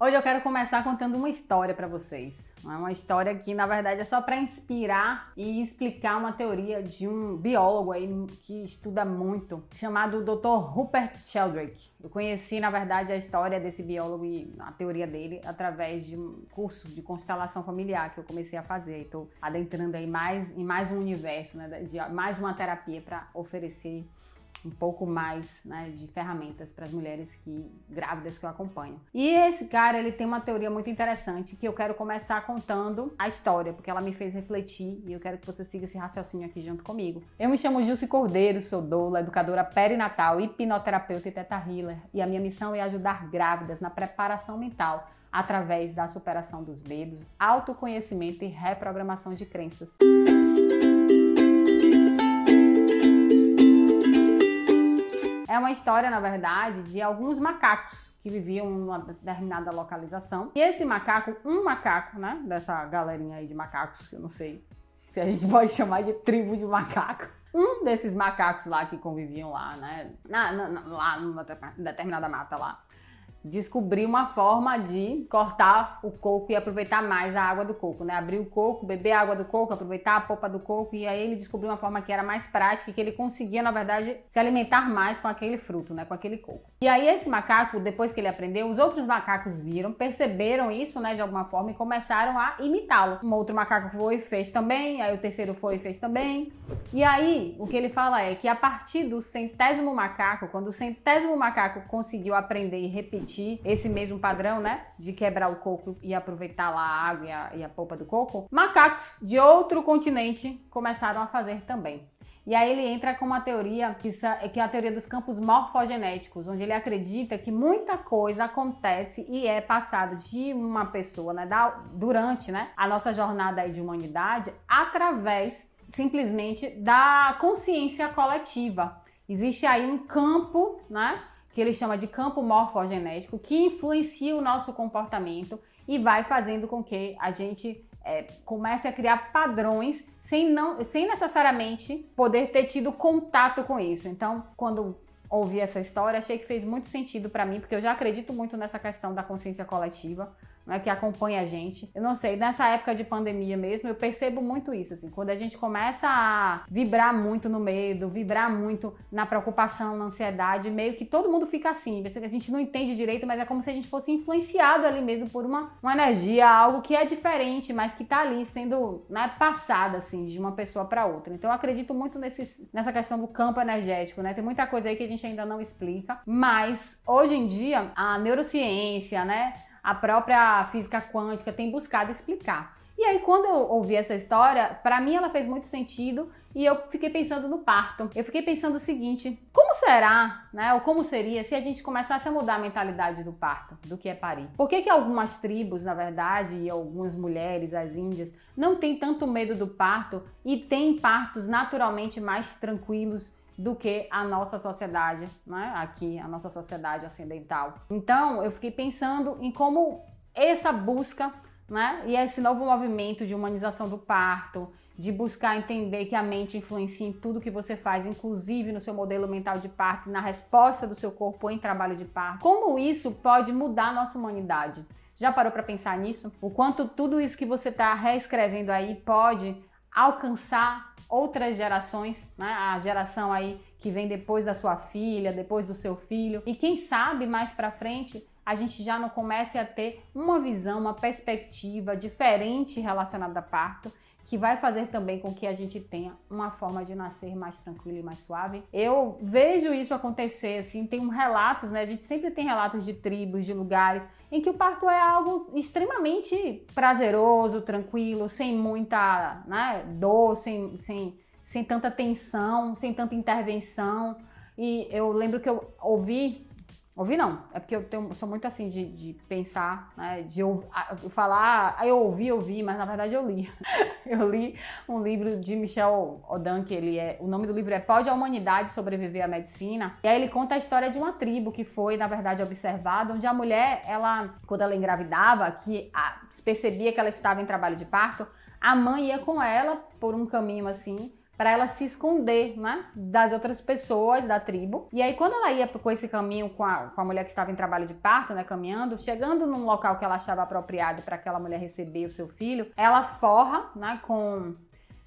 Hoje eu quero começar contando uma história para vocês. Uma história que, na verdade, é só para inspirar e explicar uma teoria de um biólogo aí que estuda muito, chamado Dr. Rupert Sheldrake. Eu conheci, na verdade, a história desse biólogo e a teoria dele através de um curso de constelação familiar que eu comecei a fazer. Estou adentrando aí em mais um universo, né, de mais uma terapia para oferecer um pouco mais, né, de ferramentas para as mulheres grávidas que eu acompanho. E esse cara, ele tem uma teoria muito interessante que eu quero começar contando a história, porque ela me fez refletir e eu quero que você siga esse raciocínio aqui junto comigo. Eu me chamo Jussi Cordeiro, sou doula, educadora perinatal, hipnoterapeuta e teta healer, e a minha missão é ajudar grávidas na preparação mental através da superação dos medos, autoconhecimento e reprogramação de crenças. É uma história, na verdade, de alguns macacos que viviam em uma determinada localização. E esse macaco, um macaco, né, dessa galerinha aí de macacos, que eu não sei se a gente pode chamar de tribo de macaco. Um desses macacos lá que conviviam lá, né, lá numa determinada mata lá, descobriu uma forma de cortar o coco e aproveitar mais a água do coco, né? Abrir o coco, beber a água do coco, aproveitar a polpa do coco, e aí ele descobriu uma forma que era mais prática e que ele conseguia, na verdade, se alimentar mais com aquele fruto, né? Com aquele coco. E aí esse macaco, depois que ele aprendeu, os outros macacos viram, perceberam isso, né, de alguma forma e começaram a imitá-lo. Um outro macaco foi e fez também, aí o terceiro foi e fez também. E aí, o que ele fala é que a partir do 100º macaco, quando o 100º macaco conseguiu aprender e repetir esse mesmo padrão, né, de quebrar o coco e aproveitar lá a água e a polpa do coco, macacos de outro continente começaram a fazer também. E aí ele entra com uma teoria que é a teoria dos campos morfogenéticos, onde ele acredita que muita coisa acontece e é passada de uma pessoa, né, durante, né, a nossa jornada aí de humanidade, através simplesmente da consciência coletiva. Existe aí um campo, né, que ele chama de campo morfogenético, que influencia o nosso comportamento e vai fazendo com que a gente comece a criar padrões sem necessariamente poder ter tido contato com isso. Então, quando ouvi essa história, achei que fez muito sentido para mim, porque eu já acredito muito nessa questão da consciência coletiva, né, que acompanha a gente. Eu não sei, nessa época de pandemia mesmo, eu percebo muito isso, assim, quando a gente começa a vibrar muito no medo, vibrar muito na preocupação, na ansiedade, meio que todo mundo fica assim, a gente não entende direito, mas é como se a gente fosse influenciado ali mesmo por uma energia, algo que é diferente, mas que tá ali sendo, né, passada, assim, de uma pessoa para outra. Então eu acredito muito nessa questão do campo energético, né, tem muita coisa aí que a gente ainda não explica, mas hoje em dia a neurociência, né, a própria física quântica tem buscado explicar. E aí, quando eu ouvi essa história, para mim ela fez muito sentido e eu fiquei pensando no parto. Eu fiquei pensando o seguinte, como será, né, ou como seria se a gente começasse a mudar a mentalidade do parto, do que é parir? Por que algumas tribos, na verdade, e algumas mulheres, as índias, não têm tanto medo do parto e têm partos naturalmente mais tranquilos do que a nossa sociedade, né? Aqui, a nossa sociedade ocidental. Então, eu fiquei pensando em como essa busca, né, e esse novo movimento de humanização do parto, de buscar entender que a mente influencia em tudo que você faz, inclusive no seu modelo mental de parto, na resposta do seu corpo em trabalho de parto, como isso pode mudar a nossa humanidade? Já parou para pensar nisso? O quanto tudo isso que você está reescrevendo aí pode alcançar outras gerações, né? A geração aí que vem depois da sua filha, depois do seu filho, e quem sabe mais para frente a gente já não comece a ter uma visão, uma perspectiva diferente relacionada a parto, que vai fazer também com que a gente tenha uma forma de nascer mais tranquila e mais suave. Eu vejo isso acontecer, assim, tem relatos, né? A gente sempre tem relatos de tribos, de lugares em que o parto é algo extremamente prazeroso, tranquilo, sem muita, né, dor, sem tanta tensão, sem tanta intervenção. E eu lembro que eu ouvi não, é porque eu sou muito assim de pensar, né, de falar, eu ouvi, mas na verdade eu li. Eu li um livro de Michel Odan, o nome do livro é Pode a Humanidade Sobreviver à Medicina? E aí ele conta a história de uma tribo que foi, na verdade, observada, onde a mulher, quando ela engravidava, percebia que ela estava em trabalho de parto, a mãe ia com ela por um caminho assim, para ela se esconder, né, das outras pessoas da tribo. E aí, quando ela ia com esse caminho com a mulher que estava em trabalho de parto, né, caminhando, chegando num local que ela achava apropriado para aquela mulher receber o seu filho, ela forra, né, com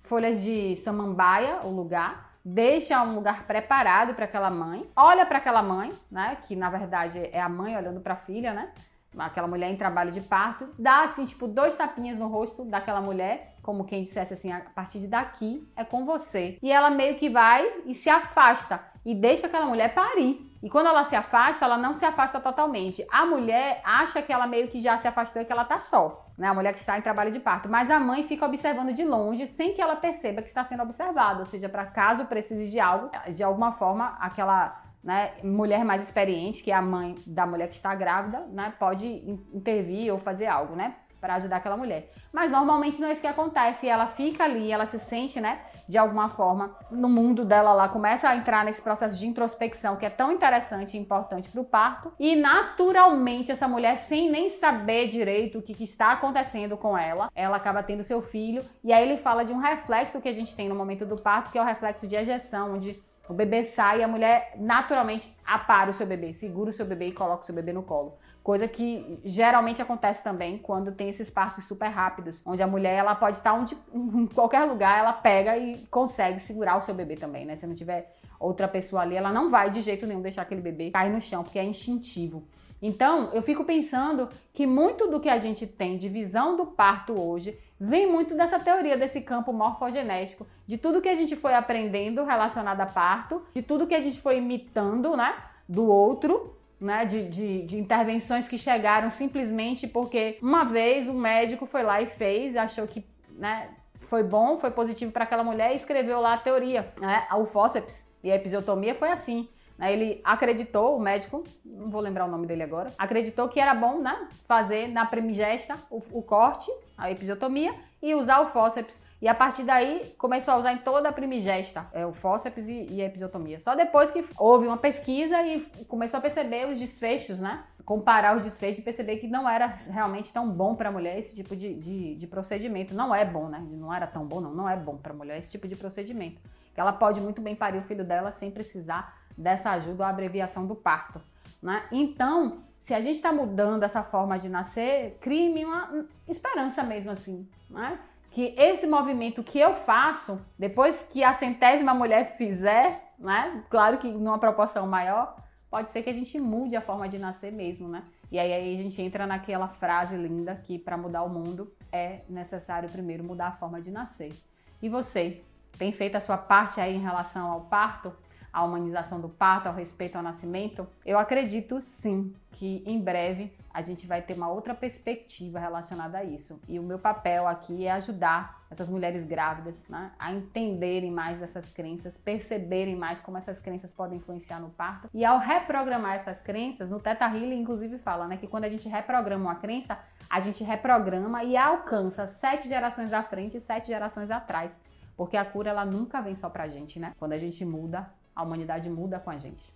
folhas de samambaia o lugar, deixa um lugar preparado para aquela mãe, olha para aquela mãe, né, que na verdade é a mãe olhando para a filha, né, aquela mulher em trabalho de parto, dá assim, tipo, 2 tapinhas no rosto daquela mulher, como quem dissesse assim, a partir de daqui é com você. E ela meio que vai e se afasta e deixa aquela mulher parir. E quando ela se afasta, ela não se afasta totalmente. A mulher acha que ela meio que já se afastou e que ela tá só, né? A mulher que está em trabalho de parto. Mas a mãe fica observando de longe, sem que ela perceba que está sendo observada. Ou seja, para caso precise de algo, de alguma forma, aquela, né, mulher mais experiente, que é a mãe da mulher que está grávida, né, pode intervir ou fazer algo, né, para ajudar aquela mulher. Mas normalmente não é isso que acontece. Ela fica ali, ela se sente, né, de alguma forma, no mundo dela lá, começa a entrar nesse processo de introspecção que é tão interessante e importante para o parto. E naturalmente essa mulher, sem nem saber direito o que está acontecendo com ela acaba tendo seu filho. E aí ele fala de um reflexo que a gente tem no momento do parto, que é o reflexo de ejeção, onde o bebê sai e a mulher naturalmente apara o seu bebê, segura o seu bebê e coloca o seu bebê no colo. Coisa que geralmente acontece também quando tem esses partos super rápidos, onde a mulher ela pode estar em qualquer lugar, ela pega e consegue segurar o seu bebê também, né? Se não tiver outra pessoa ali, ela não vai de jeito nenhum deixar aquele bebê cair no chão, porque é instintivo. Então, eu fico pensando que muito do que a gente tem de visão do parto hoje vem muito dessa teoria desse campo morfogenético, de tudo que a gente foi aprendendo relacionado a parto, de tudo que a gente foi imitando, né, do outro, né, de intervenções que chegaram simplesmente porque uma vez o médico foi lá e fez, achou que, né, foi bom, foi positivo para aquela mulher e escreveu lá a teoria, né, o fórceps e a episiotomia foi assim. Ele acreditou, o médico, não vou lembrar o nome dele agora, acreditou que era bom, né, fazer na primigesta o corte, a episiotomia, e usar o fórceps. E a partir daí começou a usar em toda a primigesta, o fórceps e a episiotomia. Só depois que houve uma pesquisa e começou a perceber os desfechos, né? Comparar os desfechos e perceber que não era realmente tão bom para a mulher esse tipo de procedimento. Não é bom, né? Não era tão bom, não é bom para a mulher esse tipo de procedimento. Que ela pode muito bem parir o filho dela sem precisar dessa ajuda ou abreviação do parto, né? Então, se a gente está mudando essa forma de nascer, crie-me uma esperança mesmo assim, né? Que esse movimento que eu faço, depois que a 100ª mulher fizer, né? Claro que numa proporção maior, pode ser que a gente mude a forma de nascer mesmo, né? E aí a gente entra naquela frase linda que para mudar o mundo é necessário primeiro mudar a forma de nascer. E você, tem feito a sua parte aí em relação ao parto? A humanização do parto, ao respeito ao nascimento? Eu acredito sim que em breve a gente vai ter uma outra perspectiva relacionada a isso. E o meu papel aqui é ajudar essas mulheres grávidas, né, a entenderem mais dessas crenças, perceberem mais como essas crenças podem influenciar no parto. E ao reprogramar essas crenças, no Theta Healing inclusive fala, né, que quando a gente reprograma uma crença, a gente reprograma e alcança 7 gerações à frente e 7 gerações atrás. Porque a cura ela nunca vem só pra gente, né? Quando a gente muda, a humanidade muda com a gente.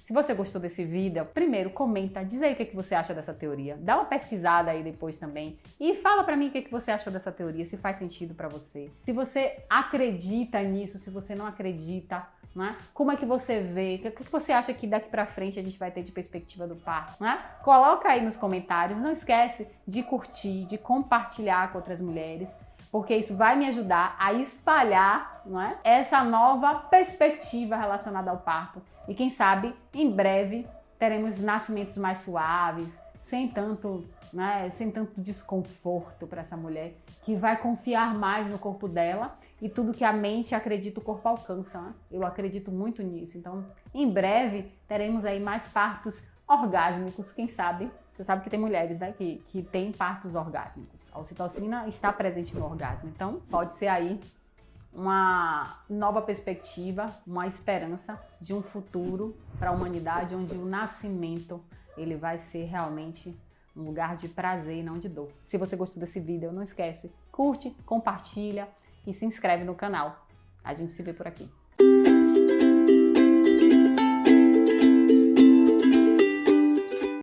Se você gostou desse vídeo, primeiro comenta, diz aí o que você acha dessa teoria. Dá uma pesquisada aí depois também e fala pra mim o que você achou dessa teoria, se faz sentido pra você. Se você acredita nisso, se você não acredita, né? Como é que você vê? O que você acha que daqui pra frente a gente vai ter de perspectiva do parto, né? Coloca aí nos comentários. Não esquece de curtir, de compartilhar com outras mulheres, porque isso vai me ajudar a espalhar, não é, essa nova perspectiva relacionada ao parto. E quem sabe, em breve, teremos nascimentos mais suaves, sem tanto desconforto para essa mulher, que vai confiar mais no corpo dela e tudo que a mente acredita o corpo alcança, né? Eu acredito muito nisso. Então, em breve, teremos aí mais partos orgásmicos, quem sabe? Você sabe que tem mulheres, né, que têm partos orgásmicos. A ocitocina está presente no orgasmo. Então, pode ser aí uma nova perspectiva, uma esperança de um futuro para a humanidade onde o nascimento ele vai ser realmente um lugar de prazer e não de dor. Se você gostou desse vídeo, não esquece, curte, compartilha e se inscreve no canal. A gente se vê por aqui.